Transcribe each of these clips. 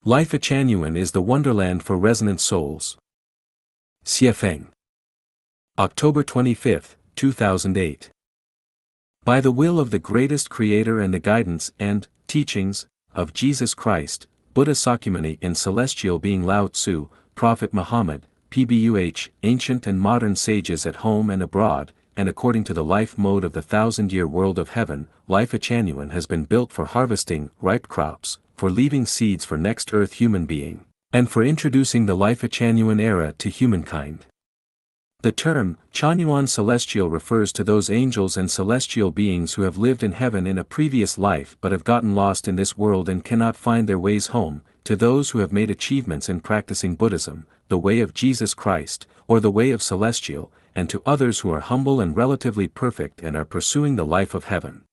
Lifechanyuan is the Wonderland for resonant souls. Xiefeng. October 25, 2008. By the will of the greatest creator and the guidance and teachings of Jesus Christ, Buddha Sakyamuni and celestial being Lao Tzu, Prophet Muhammad, PBUH, ancient and modern sages at home and abroad, and according to the life mode of the thousand-year world of heaven, Lifechanyuan has been built for harvesting ripe crops, for leaving seeds for next earth human being, and for introducing the Lifechanyuan era to humankind. The term, Chanyuan celestial refers to those angels and celestial beings who have lived in heaven in a previous life but have gotten lost in this world and cannot find their ways home, to those who have made achievements in practicing Buddhism, the way of Jesus Christ, or the way of celestial, and to others who are humble and relatively perfect and are pursuing the life of heaven.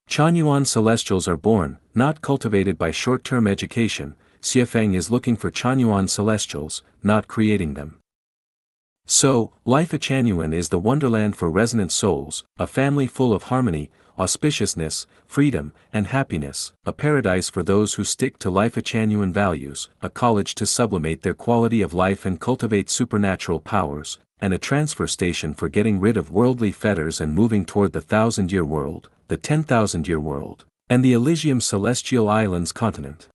Chanyuan celestials are born, not cultivated by short-term education. Xiefeng is looking for Chanyuan celestials, not creating them. So, Lifechanyuan is the wonderland for resonant souls, a family full of harmony, auspiciousness, freedom, and happiness, a paradise for those who stick to Lifechanyuan values, a college to sublimate their quality of life and cultivate supernatural powers, and a transfer station for getting rid of worldly fetters and moving toward the thousand-year world, the 10,000-year world, and the Elysium Celestial Islands continent.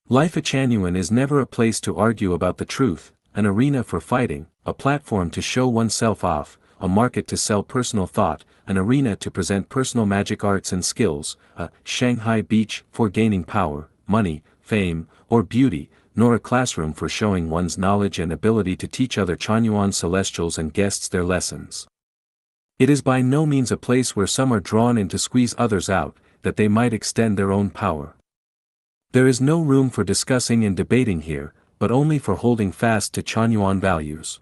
Lifechanyuan is never a place to argue about the truth, an arena for fighting, a platform to show oneself off, a market to sell personal thought, an arena to present personal magic arts and skills, a Shanghai beach for gaining power, money, fame, or beauty, nor a classroom for showing one's knowledge and ability to teach other Chanyuan celestials and guests their lessons. It is by no means a place where some are drawn in to squeeze others out, that they might extend their own power. There is no room for discussing and debating here, but only for holding fast to Chanyuan values.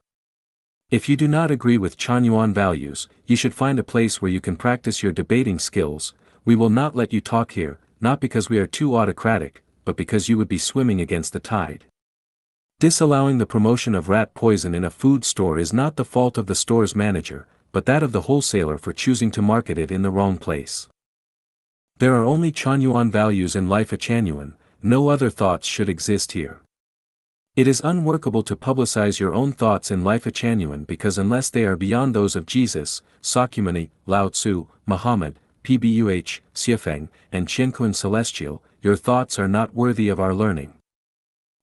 If you do not agree with Chanyuan values, you should find a place where you can practice your debating skills. We will not let you talk here, not because we are too autocratic, but because you would be swimming against the tide. Disallowing the promotion of rat poison in a food store is not the fault of the store's manager, but that of the wholesaler for choosing to market it in the wrong place. There are only Chanyuan values in Lifechanyuan, no other thoughts should exist here. It is unworkable to publicize your own thoughts in Lifechanyuan because unless they are beyond those of Jesus, Sakyamuni, Lao Tzu, Muhammad, PBUH, Xiefeng, and Qianquan Celestial, your thoughts are not worthy of our learning.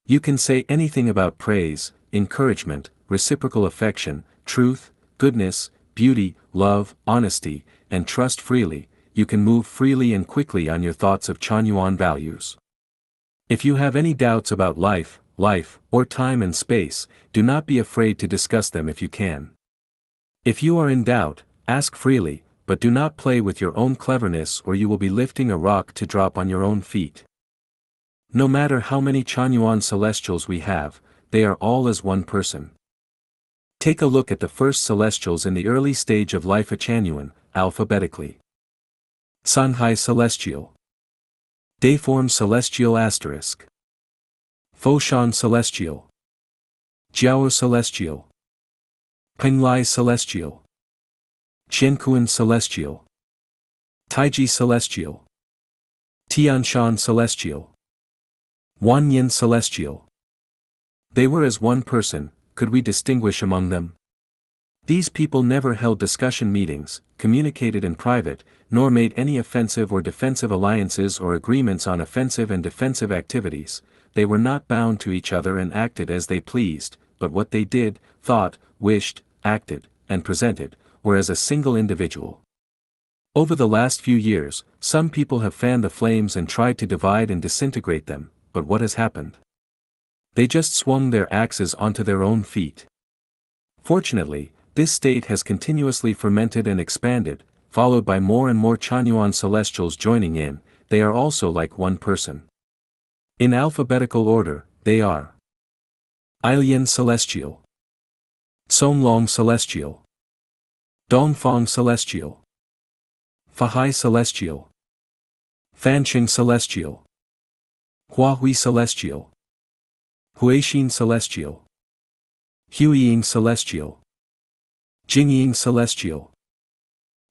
You can say anything about praise, encouragement, reciprocal affection, truth, goodness, beauty, love, honesty, and trust freely. You can move freely and quickly on your thoughts of Chanyuan values. If you have any doubts about life, or time and space, do not be afraid to discuss them if you can. If you are in doubt, ask freely, but do not play with your own cleverness or you will be lifting a rock to drop on your own feet. No matter how many Chanyuan celestials we have, they are all as one person. Take a look at the first celestials in the early stage of Lifechanyuan, alphabetically. Sanhai Celestial, Deiform Celestial Asterisk, Foshan Celestial, Jiao Celestial, Penglai Celestial, Qianquan Celestial, Taiji Celestial, Tianshan Celestial, Wanyin Celestial. They were as one person. Could we distinguish among them? These people never held discussion meetings, communicated in private, nor made any offensive or defensive alliances or agreements on offensive and defensive activities. They were not bound to each other and acted as they pleased, but what they did, thought, wished, acted, and presented, were as a single individual. Over the last few years, some people have fanned the flames and tried to divide and disintegrate them, but what has happened? They just swung their axes onto their own feet. Fortunately, this state has continuously fermented and expanded, followed by more and more Chanyuan celestials joining in. They are also like one person. In alphabetical order, they are Ailian Celestial, Songlong Celestial, Dongfang Celestial, Fahai Celestial, Fanqing Celestial, Huahui Celestial, Huixin Celestial, Huiying Celestial, Jingying Celestial,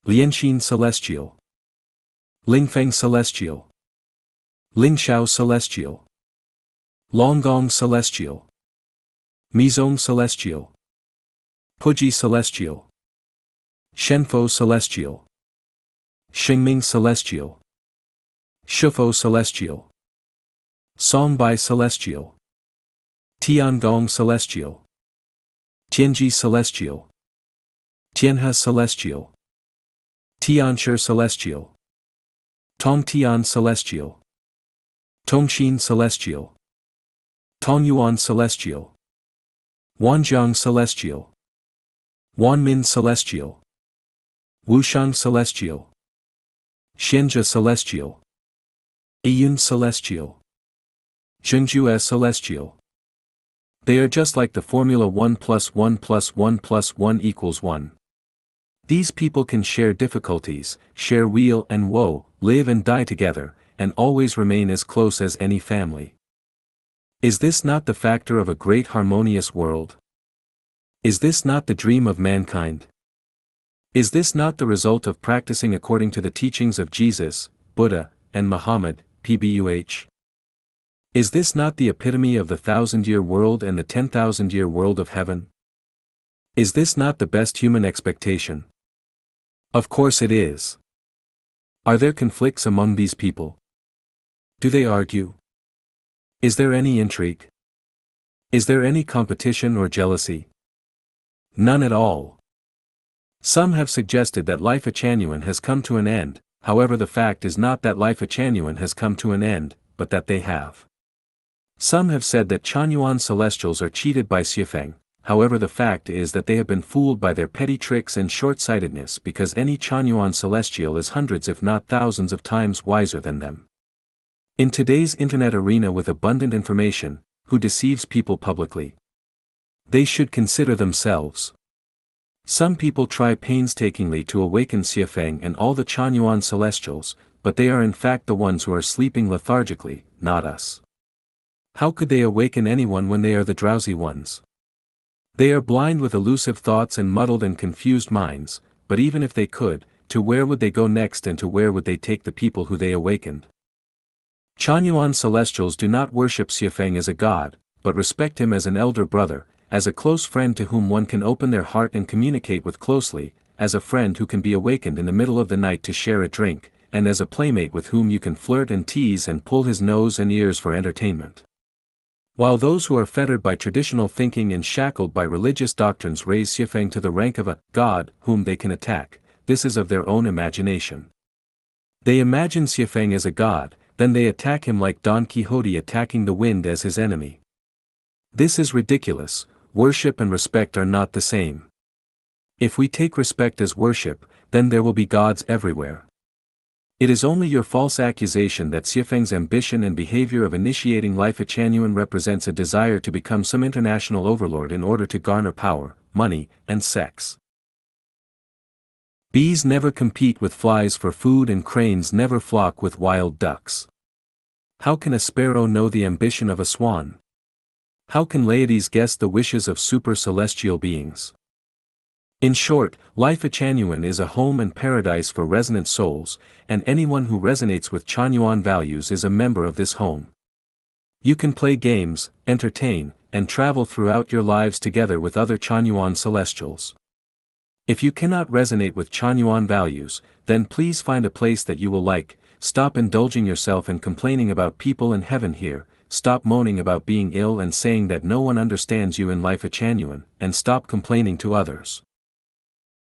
Lianxin Celestial, Lingfeng Celestial, Lingxiao Celestial, Longgong Celestial, Mizong Celestial, Puji Celestial, Shenfo Celestial, Xingming Celestial, Shufo Celestial, Songbai Celestial, Tiangong Celestial, Tianji Celestial, Tianhe Celestial, Tianshi Celestial, Tongtian Celestial, Tongxin Celestial, Tongyuan Celestial, Wanjiang Celestial, Wanmin Celestial, Wushang Celestial, Xianzhe Celestial, Yiyun Celestial, Zhengjue Celestial. They are just like the formula 1 plus 1 plus 1 plus 1 equals 1. These people can share difficulties, share weal and woe, live and die together, and always remain as close as any family. Is this not the factor of a great harmonious world? Is this not the dream of mankind? Is this not the result of practicing according to the teachings of Jesus, Buddha, and Muhammad, pbuh? Is this not the epitome of the 1,000-year world and the 10,000-year world of heaven? Is this not the best human expectation? Of course it is. Are there conflicts among these people? Do they argue? Is there any intrigue? Is there any competition or jealousy? None at all. Some have suggested that Lifechanyuan has come to an end, however the fact is not that Lifechanyuan has come to an end, but that they have. Some have said that Chanyuan celestials are cheated by Xiefeng, however the fact is that they have been fooled by their petty tricks and short-sightedness because any Chanyuan celestial is hundreds if not thousands of times wiser than them. In today's internet arena with abundant information, who deceives people publicly? They should consider themselves. Some people try painstakingly to awaken Xiefeng and all the Chanyuan celestials, but they are in fact the ones who are sleeping lethargically, not us. How could they awaken anyone when they are the drowsy ones? They are blind with elusive thoughts and muddled and confused minds, but even if they could, to where would they go next and to where would they take the people who they awakened? Chanyuan celestials do not worship Xiefeng as a god, but respect him as an elder brother, as a close friend to whom one can open their heart and communicate with closely, as a friend who can be awakened in the middle of the night to share a drink, and as a playmate with whom you can flirt and tease and pull his nose and ears for entertainment. While those who are fettered by traditional thinking and shackled by religious doctrines raise Xiefeng to the rank of a god whom they can attack, this is of their own imagination. They imagine Xiefeng as a god, then they attack him like Don Quixote attacking the wind as his enemy. This is ridiculous. Worship and respect are not the same. If we take respect as worship, then there will be gods everywhere. It is only your false accusation that Xiefeng's ambition and behavior of initiating Lifechanyuan represents a desire to become some international overlord in order to garner power, money, and sex. Bees never compete with flies for food and cranes never flock with wild ducks. How can a sparrow know the ambition of a swan? How can Leiades guess the wishes of super-celestial beings? In short, Lifechanyuan is a home and paradise for resonant souls, and anyone who resonates with Chanyuan values is a member of this home. You can play games, entertain, and travel throughout your lives together with other Chanyuan celestials. If you cannot resonate with Chanyuan values, then please find a place that you will like, stop indulging yourself in complaining about people in heaven here, stop moaning about being ill and saying that no one understands you in Lifechanyuan, and stop complaining to others.